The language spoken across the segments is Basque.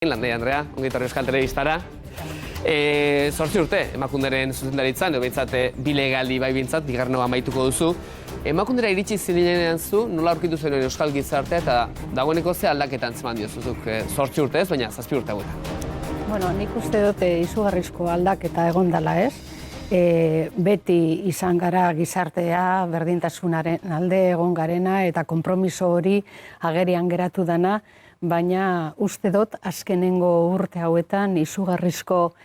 Landai Andrea, ongitorri Euskal Telebistara. 8 urte, Emakunderen zuzendaritzan, edo behintzat bilegali bai bintzat, bigarrena amaituko duzu. Emakundera iritsi zinenean zu, nola aurkitu zen Euskal gizartea, eta dagoeneko ze aldaketan zeman diozuzuk 8 urte ez, baina 7 urte hauetan. Bueno, nik uste dut izugarrizko aldaketa egondala ez. Beti izan gara gizartea, berdintasunaren alde egon garena eta konpromiso hori agerian geratu dana, baina uste dut azkenengo urte hauetan izugarrizko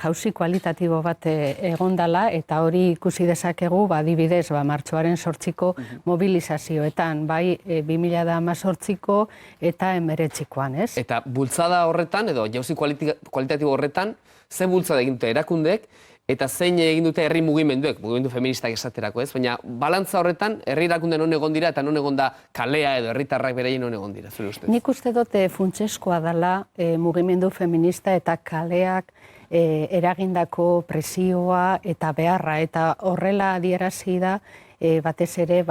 jauzi kualitatibo bat egondala eta hori ikusi dezakegu, adibidez, martxoaren 8ko mobilizazioetan, bai 2018ko eta 19koan, ez? Eta bultzada horretan, edo jauzi kualitatibo horretan, ze bultzada egin dute erakundeek, eta zein egin dute herri mugimenduek, mugimendu feministak esaterako ez, baina balantza horretan herri erakunde non egon dira eta non egon da kalea edo herritarrak beraien non egon dira, zure ustez? Nik uste dut funtsezkoa dela mugimendu feminista eta kaleak eragindako presioa eta beharra, eta horrela adierazi da batez ere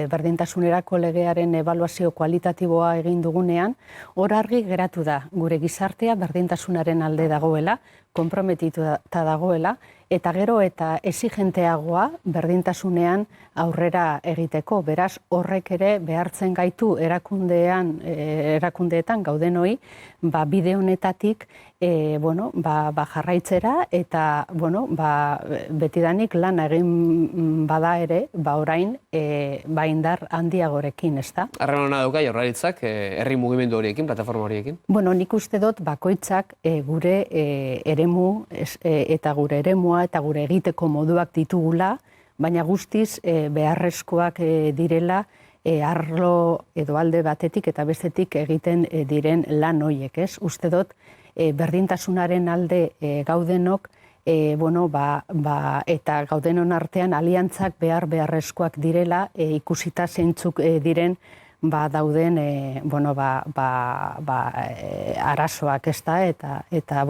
berdintasunerako legearen ebaluazio kualitatiboa egin dugunean, hor argi geratu da gure gizartea berdintasunaren alde dagoela, konprometituta dagoela, eta gero eta exigenteagoa berdintasunean aurrera egiteko. Beraz, horrek ere behartzen gaitu erakundeetan gaudenoi, bide honetatik jarraitzera eta betidanik lan egin bada ere, orain indar handiagorekin, ez da? Harremana dauka Jaurlaritzak herri mugimendu horiekin, plataforma horiekin? Bueno, nik uste dut bakoitzak gure eremu eta gure eremua eta gure egiteko moduak ditugula, baina guztiz beharrezkoak direla arlo edo alde batetik eta bestetik egiten diren lan horiek, ez? Uste dut berdintasunaren alde gaudenok eta gaudenon artean aliantzak beharrezkoak direla, ikusita zeintzuk diren dauden arazoak, ez da, eta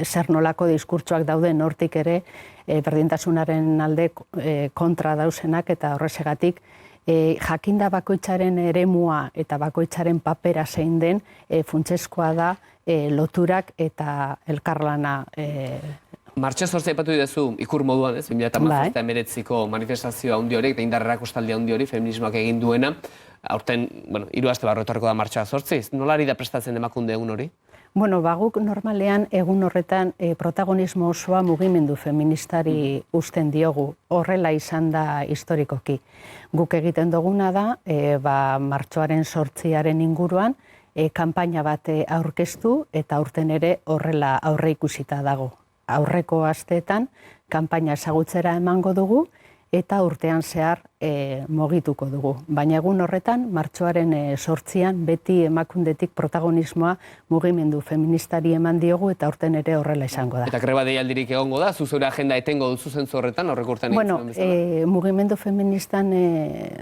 zer nolako diskurtsoak dauden hortik ere berdintasunaren alde kontra dauzenak, eta horrezegatik jakinda bakoitzaren eremua eta bakoitzaren papera zein den funtsezkoa da loturak eta elkarlana. Martxoa 8 aipatu didezu ikur moduan, ez? 2018ko manifestazioa handi horiek, eta indarrerak ustaldi handi hori, feminismoak egin duena. Aurten, 3 aste barru etorriko da martxoa 8. Nola ari da prestatzen Emakunde egun hori? Bueno, guk normalean egun horretan protagonismo osoa mugimendu feministari uzten diogu. Horrela izan da historikoki. Guk egiten duguna da, martxoaren 8aren inguruan, kanpaina bat aurkeztu eta aurten ere horrela aurre ikusita dago. Aurreko asteetan kanpaina ezagutzera emango dugu eta urtean zehar mogituko dugu. Baina egun horretan, martxoaren 8an, beti Emakundetik protagonismoa mugimendu feministari eman diogu eta urten ere horrela izango da. Eta greba deialdirik egongo da? Zuzure agenda etengo duzu zentzu horretan, horrek urtean egin zuen bezala? Mugimendu feministan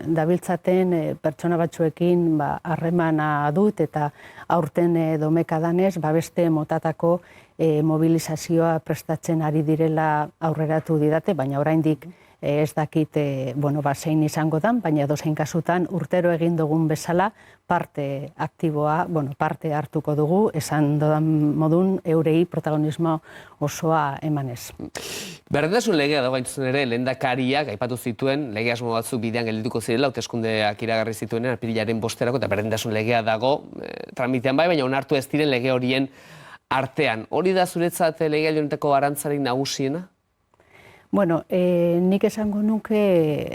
dabiltzaten pertsona batzuekin harremana dut eta aurten domekadanez beste motatako mobilizazioa prestatzen ari direla aurreratu didate, baina oraindik ez dakit zein izango dan, baina edozein kasutan urtero egin dugun bezala parte aktiboa, parte hartuko dugu, esan dodan modun eurei protagonismo osoa emanez. Berdintasun legea dago gaintuzen ere, lehendakariak aipatu zituen, lege asmo batzuk bidean geldituko zirela, hauteskundeak iragarri zituenen apirilaren 5erako, eta berdintasun legea dago tramitean bai, baina onartu ez diren lege horien artean. Hori da zuretzat legealdi honetako arantzarik nagusiena? Bueno, nik esango nuke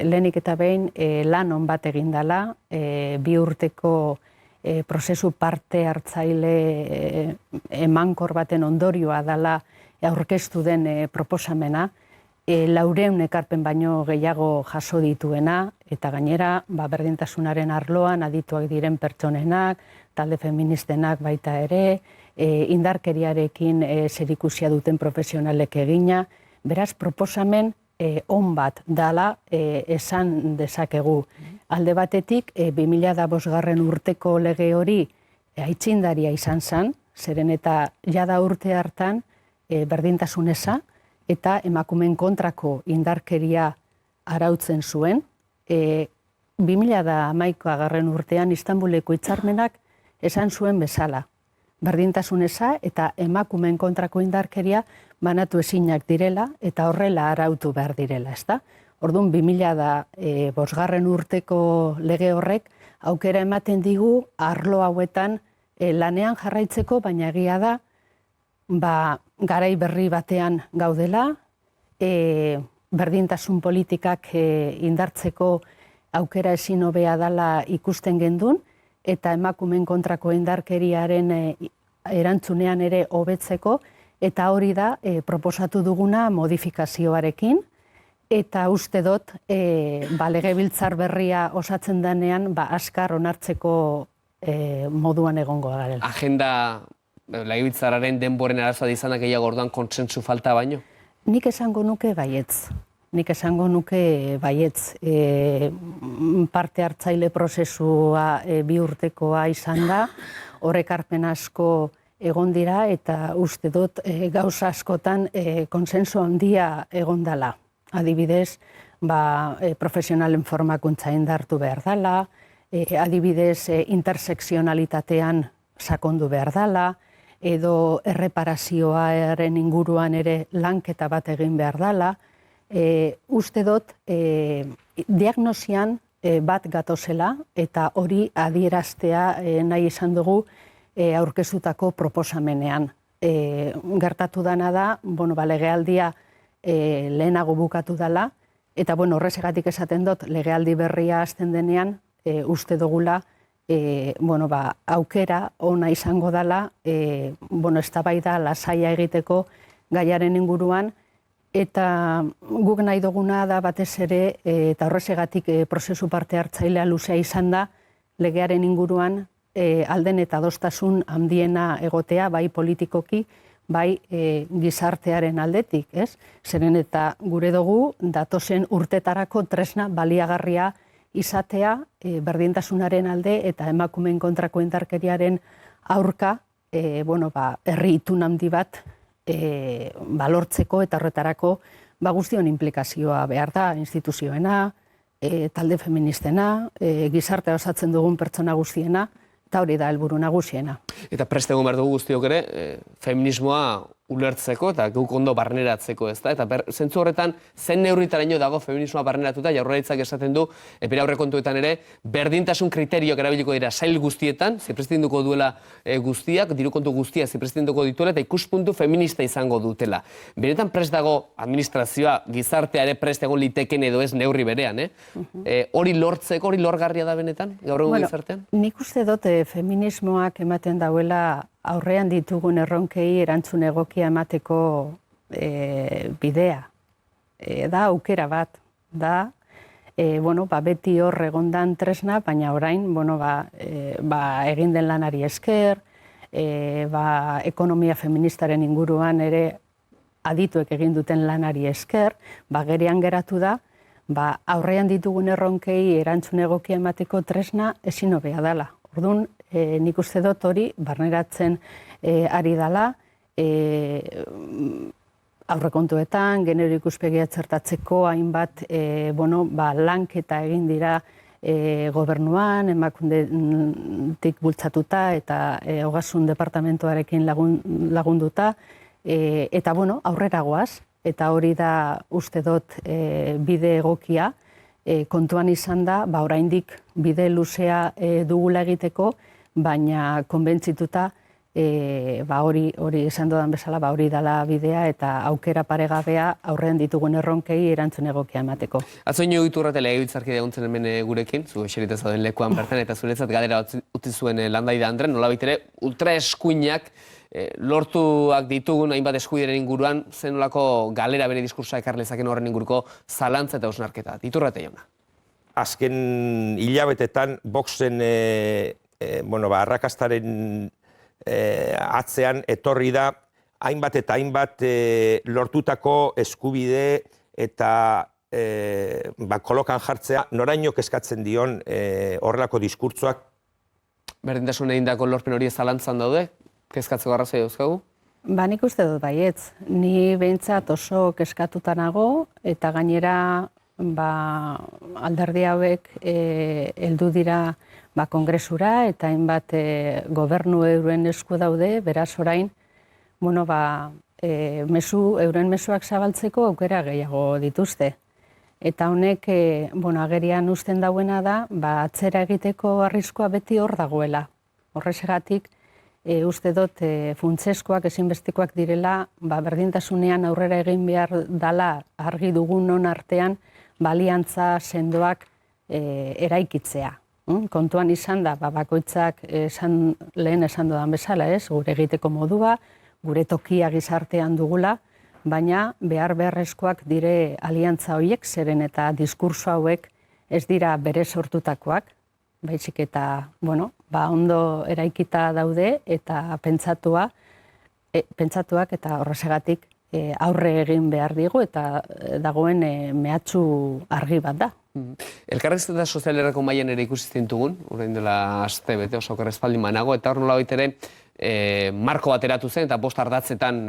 lehenik eta behin lan on bat egin dela, 2 urteko prozesu parte hartzaile emankor baten ondorioa dela aurkeztu den proposamena, 400 ekarpen baino gehiago jaso dituena, eta gainera berdintasunaren arloan adituak diren pertsonenak, talde feministenak baita ere, indarkeriarekin zerikusia duten profesionalek egina. Beraz, proposamen on bat dala esan dezakegu. Alde batetik, 2005 urteko lege hori aitzindaria izan zen, zeren eta jada urte hartan berdintasun eza eta emakumeen kontrako indarkeria arautzen zuen. 2011 urtean Istanbuleko hitzarmenak esan zuen bezala. berdintasun eza eta emakumeen kontrako indarkeria banatu ezinak direla eta horrela arautu behar direla, ezta? Orduan, 2005 urteko lege horrek aukera ematen digu arlo hauetan lanean jarraitzeko, baina egia da, garai berri batean gaudela, berdintasun politikak indartzeko aukera ezin hobea dela ikusten gendun, eta emakumeen kontrako indarkeriaren erantzunean ere hobetzeko, eta hori da proposatu duguna modifikazioarekin, eta uste dut legebiltzar berria osatzen denean askar onartzeko moduan egongo garela. Agenda legebiltzarraren denboren arazoa izanak gehiago orduan kontsentsu falta baino? Nik esango nuke baietz. Parte hartzaile prozesua 2 urtekoa izan da, horrekarpen asko egon dira eta uste dut gauza askotan konsensu handia egon dela. Adibidez, profesionalen formakuntza indartu behar dela, adibidez intersekzionalitatean sakondu behar dela, edo erreparazioaren inguruan ere lanketa bat egin behar dela. Uste dut diagnosian bat gatozela eta hori adieraztea nahi izan dugu aurkeztutako proposamenean. Gertatu dana da, legealdia lehenago bukatu dela, eta horrezegatik esaten dut legealdi berria hasten denean uste dugula aukera ona izango dela, eztabaida lasaia egiteko gaiaren inguruan, eta guk nahi duguna da batez ere, eta horrezegatik prozesu parte hartzailea luzea izan da, legearen inguruan alden eta adostasun handiena egotea, bai politikoki, bai gizartearen aldetik, ez? Zeren eta gure dugu datozen urtetarako tresna baliagarria izatea berdintasunaren alde eta emakumeen kontrako indarkeriaren aurka herri itun handi bat lortzeko eta horretarako guztion implikazioa behar da, instituzioena, talde feministena, gizartea osatzen dugun pertsona guztiena, eta hori da helburu nagusiena. Eta prest egon behar dugu guztiok ere, feminismoa ulertzeko eta guk ondo barneratzeko, ezta? Eta zentzu horretan, zen neurritaraino dago feminismoa barneratuta, Jaurlaritzak esaten du, bere aurrekontuetan ere, berdintasun kriterioak erabiliko dira sail guztietan, ziprezidentuko duela guztiak, dirukontu guztiak ziprezidentuko dituela, eta ikuspuntu feminista izango dutela. Benetan prest dago administrazioa, gizartea ere prest egon liteken edo ez neurri berean, hori lortzeko, hori lorgarria da benetan, gaur egun gizartean? Nik uste dut feminismoak ematen dauela aurrean ditugun erronkei erantzun egokia emateko bidea. Da aukera bat, da beti hor egondan tresna, baina orain egin den lanari esker, ekonomia feministaren inguruan ere adituek egin duten lanari esker, gerian geratu da, aurrean ditugun erronkei erantzun egokia emateko tresna ezin hobea dela. Orduan, nik uste dut hori barneratzen ari dela, aurrekontuetan, genero ikuspegia txertatzeko hainbat lanketa egin dira gobernuan, emakundetik bultzatuta eta ogasun departamentoarekin lagunduta, eta aurrera goaz, eta hori da uste dut bide egokia, kontuan izan da, oraindik bide luzea dugula egiteko, baina konbentzituta hori esan dudan bezala, hori dela bidea eta aukera paregabea aurrean ditugun erronkei erantzun egokia emateko. Atzo ino Iturrate legebiltzarkide egontzen hemen gurekin, zu eserita zauden lekuan bertan, eta zuretzat galera utzi zuen Landaide Andre, nolabait ere ultra eskuinak lortuak ditugun hainbat eskuideren inguruan, zen nolako galera bere diskursoa ekarlezaken horren inguruko zalantza eta hausnarketa. Iturrate jauna. Azken hilabetetan Voxen arrakastaren atzean etorri da hainbat eta hainbat lortutako eskubide eta kolokan jartzea norainok eskatzen dion horrelako diskurtsoak. Berdintasun egindako lorpen hori zalantzan daude? Kezkatzeko arrazoi dauzkagu? Nik uste dut baietz. Ni behintzat oso kezkatuta nago eta gainera alderdi hauek heldu dira kongresura eta hainbat gobernu euren esku daude, beraz orain, euren mezuak zabaltzeko aukera gehiago dituzte. Eta honek, agerian uzten dauena da, atzera egiteko arriskua beti hor dagoela. Horrexegatik, uste dut funtseskoak, ezinbestikoak direla, berdintasunean aurrera egin behar dala argi dugunon artean, baliantza sendoak eraikitzea. Kontuan izan da, bakoitzak lehen esan dudan bezala, gure egiteko modua, gure tokia gizartean dugula, baina beharrezkoak dire aliantza horiek, zeren eta diskurso hauek ez dira bere sortutakoak, baizik eta, ondo eraikita daude eta pentsatuak eta horrezegatik aurre egin behar digu eta dagoen mehatxu argi bat da. Elkarrizketa sozialerako mailan ere ikusi zintugun, orain dela aste bete oso okerrezpaldin banago, eta hor nolabait ere marko bat eratu zen, eta 5 ardatzetan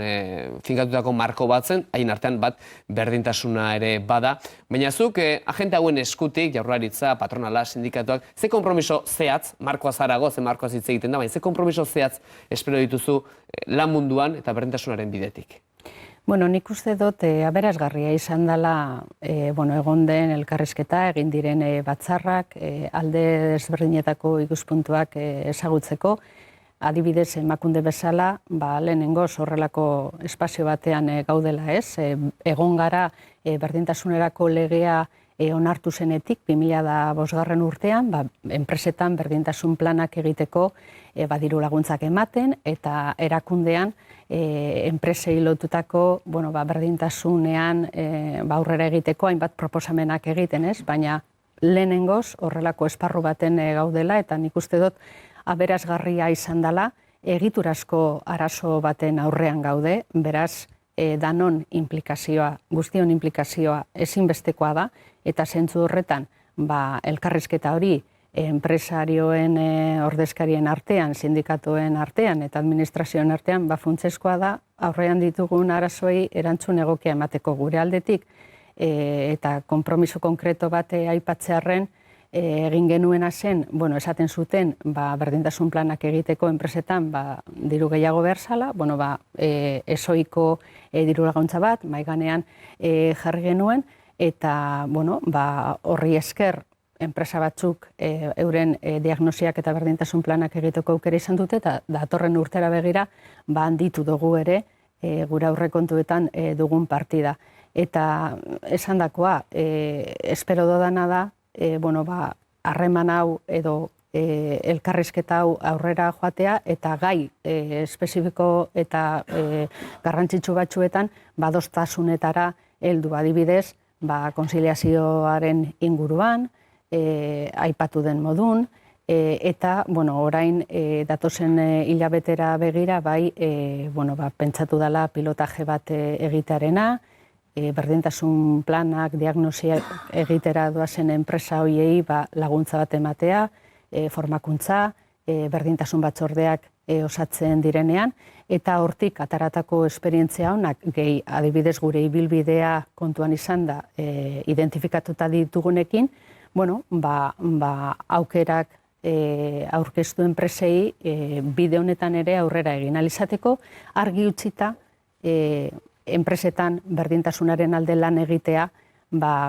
finkatutako marko bat zen, hain artean bat berdintasuna ere bada. Baina zuk, agente hauen eskutik, Jaurlaritza, patronala, sindikatuak, ze konpromiso zehatz, markoa zarago, ze markoa hitz egiten da, baina ze konpromiso zehatz espero dituzu lan munduan eta berdintasunaren bidetik? Nik uste dut aberasgarria izan dela egon den elkarrizketa, egin diren batzarrak, alde desberdinetako ikuspuntuak ezagutzeko. Adibidez, Emakunde bezala, lehenengoz horrelako espazio batean gaudela ez. Egon gara berdintasunerako legea onartu zenetik, 2005 urtean, enpresetan berdintasun planak egiteko diru laguntzak ematen, eta erakundean enpresei lotutako berdintasunean aurrera egiteko hainbat proposamenak egiten ez, baina lehenengoz horrelako esparru baten gaudela, eta nik uste dut aberasgarria izan dela, egiturazko arazo baten aurrean gaude, beraz, danon implikazioa, guztion implikazioa ezinbestekoa da, eta zentzu horretan, elkarrizketa hori, enpresarioen ordezkarien artean, sindikatuen artean eta administrazioen artean, funtseskoa da, aurrean ditugun arazoei erantzun egokia emateko gure aldetik, eta konpromiso konkreto bat aipatzearren, egin genuena zen, esaten zuten, berdintasun planak egiteko enpresetan diru gehiago behar zala, ezoiko diru laguntza bat, maiganean jarri genuen, eta horri esker enpresa batzuk euren diagnosiak eta berdintasun planak egiteko aukera izan dute, eta datorren urtera begira handitu dugu ere gure aurrekontuetan dugun partida. Eta esandakoa, espero dodana da, harreman hau edo elkarrizketa hau aurrera joatea eta gai espezifiko eta garrantzitsu batzuetan adostasunetara heldu, adibidez, konziliazioaren inguruan, aipatu den modun, eta orain datozen hilabetera begira pentsatu dela pilotaje bat egitearena, berdintasun planak, diagnosiak egitera doazen enpresa horiei laguntza bat ematea, formakuntza, berdintasun batzordeak osatzen direnean, eta hortik ataratako esperientzia honak, gehi adibidez gure ibilbidea kontuan izan da, identifikatuta ditugunekin, aukerak aurkeztu enpresei bide honetan ere aurrera egin alizateko, argi utzita enpresetan berdintasunaren alde lan egitea,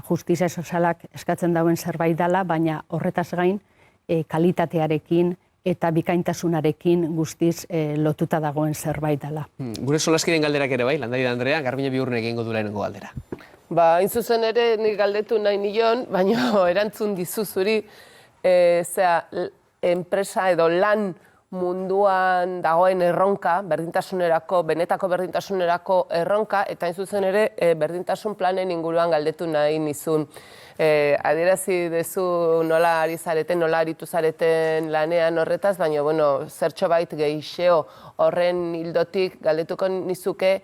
justizia sozialak eskatzen dauen zerbait dela, baina horretaz gain kalitatearekin eta bikaintasunarekin guztiz lotuta dagoen zerbait dela. Gure solaskideen galderak ere bai, Landari Andrea, Garbiñe Biurren egingo du lehenengo galdera. Hain zuzen ere nik galdetu nahi nion, baina erantzun dizuzuri, enpresa edo lan munduan dagoen erronka, berdintasunerako, benetako berdintasunerako erronka, eta hain zuzen ere berdintasun planen inguruan galdetu nahi nizun. Adierazi dezu nola ari zareten, nola aritu zareten lanean horretaz, baina zertxo bait gehixeo horren hildotik galdetuko nizuke,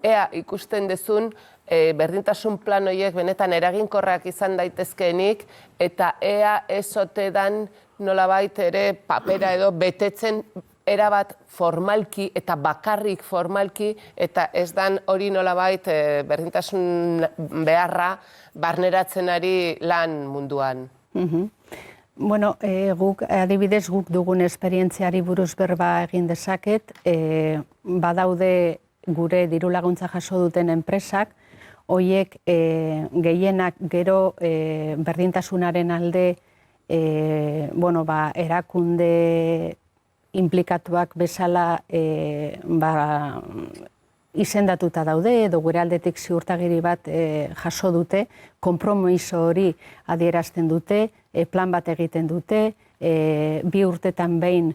ea ikusten dezun berdintasun plan horiek benetan eraginkorrak izan daitezkeenik, eta ea ez ote dan nolabait ere papera edo betetzen erabat formalki eta bakarrik formalki, eta ez dan hori nolabait berdintasun beharra barneratzen ari lan munduan. Bueno, adibidez guk dugun esperientziari buruz berba egin dezaket, badaude gure diru laguntza jaso duten enpresak, hoiek gehienak gero berdintasunaren alde erakunde implikatuak bezala izendatuta daude, edo gure aldetik ziurtagiri bat jaso dute, konpromiso hori adierazten dute, plan bat egiten dute, 2 urtetan behin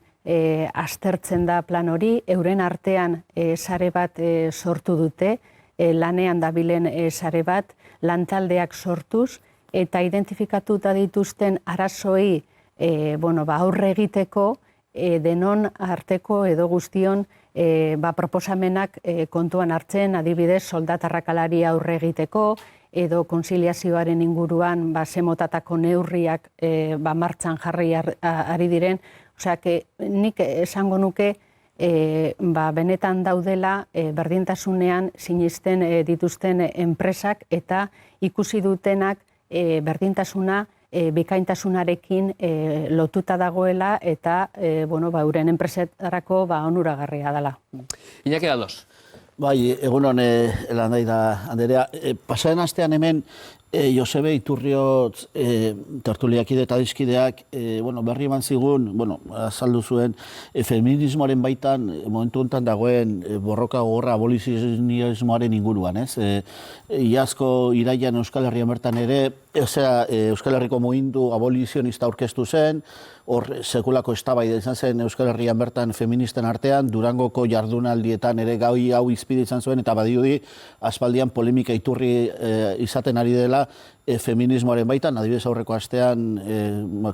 aztertzen da plan hori, euren artean sare bat sortu dute, lanean dabilen sare bat, lantaldeak sortuz, eta identifikatuta dituzten arazoei aurre egiteko, denon arteko edo guztion proposamenak kontuan hartzen, adibidez soldatarrakalari aurre egiteko, edo konziliazioaren inguruan zemotatako neurriak martxan jarri ari diren. Osea, nik esango nuke benetan daudela berdintasunean sinisten dituzten enpresak eta ikusi dutenak berdintasuna bikaintasunarekin lotuta dagoela eta euren enpresetarako onuragarria dela. Iñaki Galdos. Bai, egunon Landaida Anderea. Pasaren astean hemen Josebe Iturriotz tertuliakide eta dizkideak berri eman zigun, azaldu zuen feminismoaren baitan momentu honetan dagoen borroka gogorra abolizionismoaren inguruan, ez? Iazko iraian Euskal Herrian bertan ere, Euskal Herriko mugindu abolizionista aurkeztu zen, hor sekulako eztabaida izan zen Euskal Herrian bertan feministen artean, Durangoko jardunaldietan ere gai hau izpide izan zuen, eta badirudi aspaldian polemika iturri izaten ari dela feminismoaren baitan, adibidez aurreko astean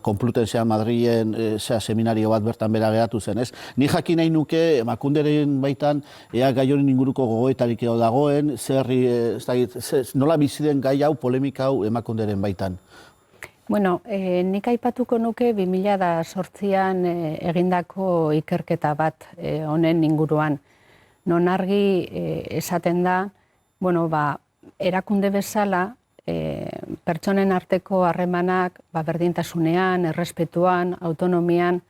Konplutensean Madrilen seminario bat bertan bera geratu zen, ez? Ni jakin nahi nuke emakunderen baitan ea gai honen inguruko gogoetarik edo dagoen, nola bizi den gai hau, polemika hau emakunderen baitan? Bueno, nik aipatuko nuke 2008an egindako ikerketa bat honen inguruan. Non argi esaten da, erakunde bezala, pertsonen arteko harremanak berdintasunean, errespetuan, autonomian,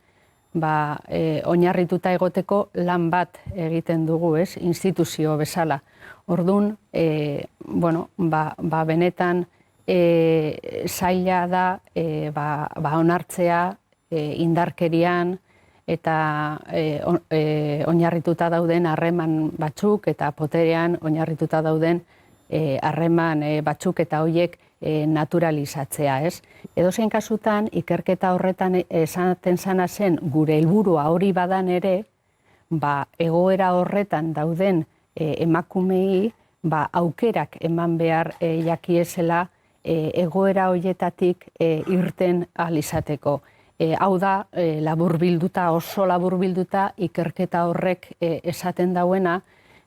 oinarrituta egoteko lan bat egiten dugu, ez? Instituzio bezala. Orduan, benetan zaila da onartzea indarkerian eta oinarrituta dauden harreman batzuk eta poterean oinarrituta dauden harreman batzuk eta horiek naturalizatzea, ez? Edozein kasutan, ikerketa horretan esaten zana zen gure helburua hori badan ere, egoera horretan dauden emakumei aukerak eman behar jakiezela egoera horietatik irten ahal izateko. Hau da, oso laburbilduta ikerketa horrek esaten dauena,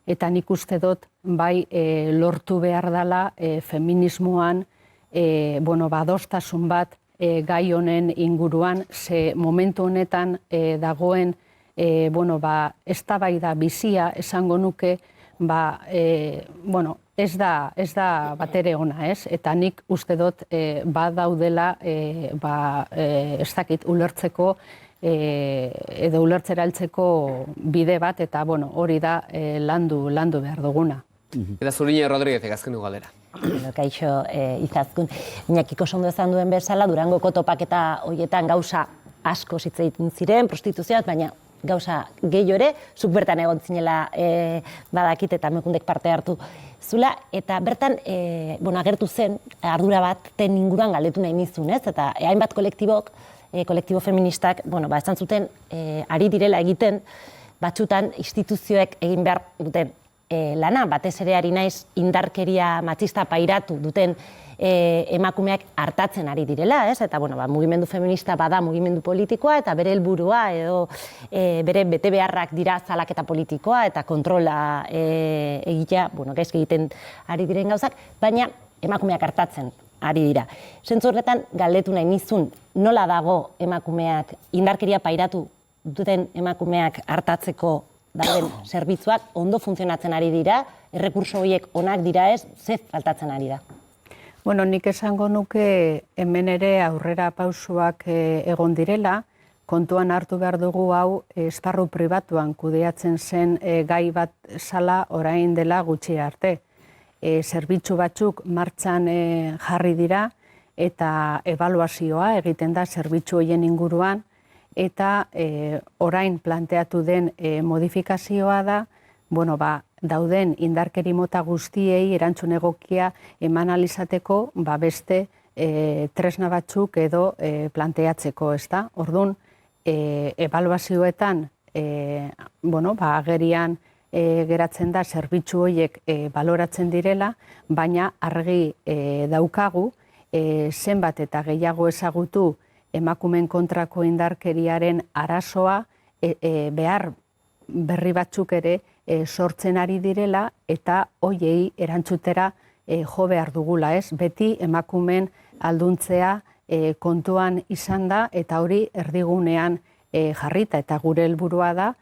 eta nik uste dut lortu behar dela feminismoan adostasun bat gai honen inguruan, ze momentu honetan dagoen eztabaida bizia esango nuke, ez da batere ona, ez? Eta nik uste dut badaudela ez dakit ulertzeko edo ulertzera heltzeko bide bat, eta hori da landu behar duguna. Eta Zurine Rodríguezek azkeneko galdera. Kaixo Izaskun. Iñakiko ondo esan duen bezala, Durangoko topaketa horietan gauza asko hitz egiten ziren, prostituzioaz, baina gauza gehiago ere, zuk bertan egon zinela badakit eta emakundek parte hartu zula, eta bertan agertu zen ardura bat ten inguruan galdetu nahi nizun, ez? Eta hainbat kolektibo feministak, esan zuten ari direla egiten, batzutan instituzioek egin behar duten lana, batez ere ari naiz indarkeria matxista pairatu duten emakumeak hartatzen ari direla, ez? Eta, mugimendu feminista bada mugimendu politikoa, eta bere helburua edo bere bete beharrak dira zalaketa politikoa, eta kontrola egitea, gaizki egiten ari diren gauzak, baina emakumeak hartatzen ari dira. Zentzu horretan, galdetu nahi nizun, nola dago emakumeak indarkeria pairatu duten emakumeak hartatzeko dauden zerbitzuak ondo funtzionatzen ari dira, errekurso horiek onak dira ez, ze faltatzen ari da? Bueno, nik esango nuke hemen ere aurrera pausuak egon direla, kontuan hartu behar dugu hau esparru pribatuan kudeatzen zen gai bat zala orain dela gutxi arte. Zerbitzu batzuk martxan jarri dira eta ebaluazioa egiten da zerbitzu horien inguruan eta orain planteatu den modifikazioa da, bueno, dauden indarkeri mota guztiei erantzun egokia eman alizateko beste tresna batzuk edo planteatzeko, ezta? Orduan, ebaluazioetan agerian geratzen da zerbitzu horiek baloratzen direla, baina argi daukagu zenbat eta gehiago ezagutu emakumeen kontrako indarkeriaren arazoa behar berri batzuk ere sortzen ari direla eta hoiei erantzutera jo behar dugula, ez? Beti emakumeen alduntzea kontuan izan da eta hori erdigunean jarrita eta gure helburua da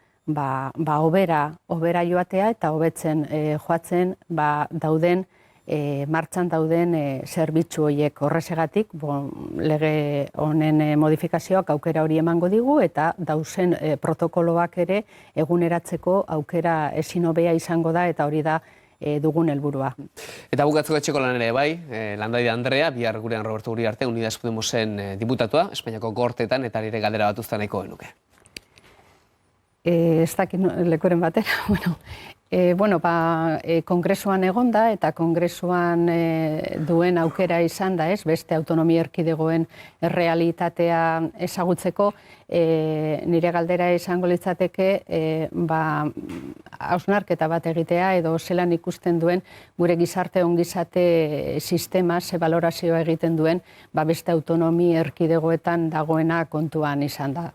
hobera joatea eta hobetzen joatzen martxan dauden zerbitzu horiek. Horrexegatik lege honen modifikazioak aukera hori emango digu eta dauzen protokoloak ere eguneratzeko aukera ezin hobea izango da eta hori da dugun helburua. Eta bukatzeko etxeko lan ere bai, Landaide Andrea, bihar gurean Roberto Uriarte, Unidas Podemosen diputatua, Espainiako gorteetan eta nire galdera bat uzta nahiko genuke. Ez dakit lekuren batera, kongresuan egonda eta kongresuan duen aukera izan da, beste autonomia erkidegoen errealitatea ezagutzeko, nire galdera izango litzateke hausnarketa bat egitea edo zelan ikusten duen gure gizarte ongizate sistema, ze balorazioa egiten duen beste autonomia erkidegoetan dagoena kontuan izan da.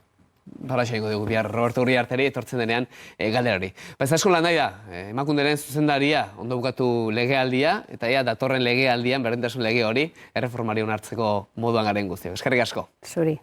Baraxa ingo dugu, bihar Roberto Uriarteri etortzen denean galderari. Ez asko Landaida, emakunderen zuzendaria ondo bukatu legealdia, eta datorren legealdian, berdintasun lege hori, erreformari onartzeko moduan garen guztiak. Eskerrik asko. Zuri.